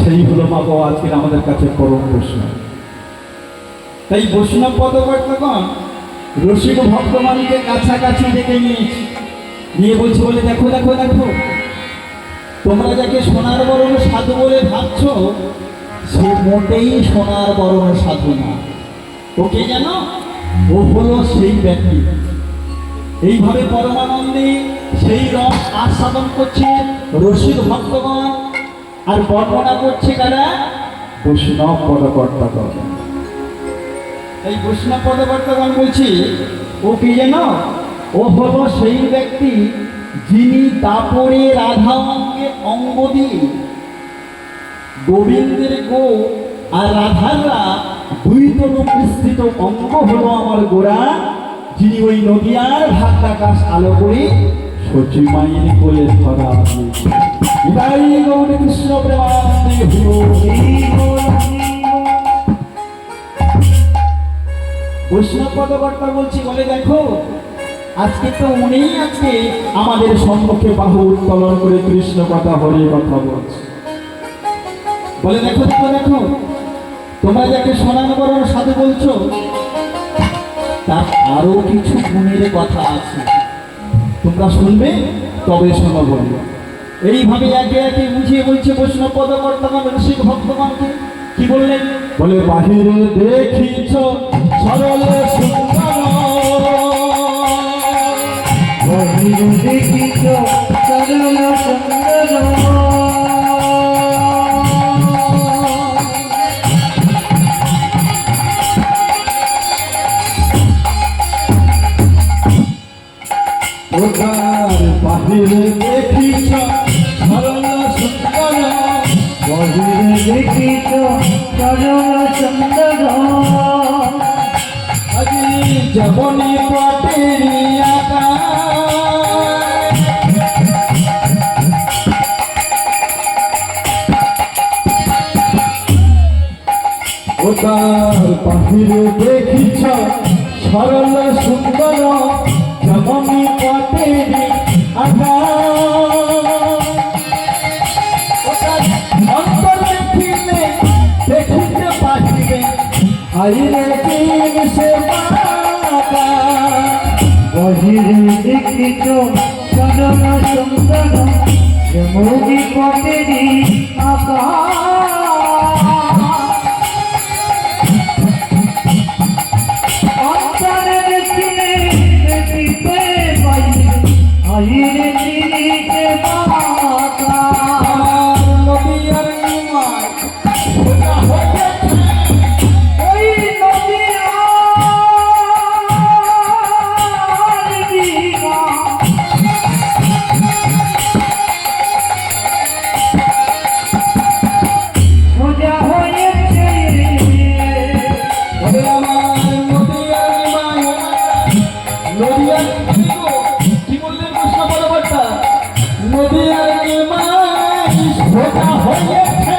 সেই হলো বাবা আজকের আমাদের কাছে পরম বৈষ্ণব। তাই বৈষ্ণব পদকর্তাগণ রসিক ভক্তমানকে কাছাকাছি ডেকে নিয়ে বলছে, বলে দেখো দেখো দেখো, তোমরা যাকে সোনার বরণ সাধু বলে ভাবছ, সে মোটেই সোনার বরণ সাধু না। ওকে জানো, ও হলো সেই ব্যক্তি। এইভাবে পরমানন্দে সেই রস আস্বাদন করছে রসিক ভক্তগণ, আর বর্ণনা করছে কারা? বৈষ্ণব পদকর্তাগণ। এই বৈষ্ণব পদকর্তাগণ বলছি, ও কি জানো, ও হলো সেই ব্যক্তি যিনি দাপরে রাধা অঙ্গ দিয়ে গোবিন্দের গো আর রাধাররা দুই তনু বিস্তৃত অঙ্গ হলো আমার গোড়া, যিনি ওই নদিয়ার ভাগ্যাকাশ আলো করে সচি মায়ের কোলে ধরা দিয়েছে। কৃষ্ণ প্রেমানন্দে বৈষ্ণব পদকর্তা বলছি, বলে দেখো, আজকে তো উনিই আজকে আমাদের সম্মুখে বাহু উত্তোলন করে কৃষ্ণ কথা হরি কথা বলছে। বলে দেখো দেখো দেখো, তোমরা যাকে সোনার বরণ সাধু বলছো, তার আরো কিছু গুণের কথা আছে, তোমরা শুনবে তবে শোনো বলি। এইভাবে একে একে বুঝিয়ে বলছে বৈষ্ণব পদকর্তাগণ রসিক ভক্তগণকে। কি বললেন? বলে বাহিরে দেখিছ সরল সুন্দর, বাহিরে দেখিছ সরল সুন্দর, বাহিরে দেখিছ সরল সুন্দর, বাহিরে দেখিছ সরল সুন্দর, আজি জবনি পটেরি আকাশ, ওটার বাহিরে দেখিছ সরল সুন্দর, জবনি পটেরি অন্তর দেখিলে দেখিতে পাঠিবে, আইরে সে বাহিরে দেখিছ সরল সুন্দর, জবনি পটেরি আকাশ, অন্তরে দেখিলে দেখিতে পাইবে, আইরে চিনিতে মাতা, নদিয়ার নিমাই সোজা হইয়াছে, ওই নদিয়ার নিমাই সোজা হইয়াছে, বলে আমার নদিয়ার নিমাই, নদিয়ার কি বললেন কৃষ্ণ পরবর্তী? নদিয়ার নিমাই সোজা হয়েছে,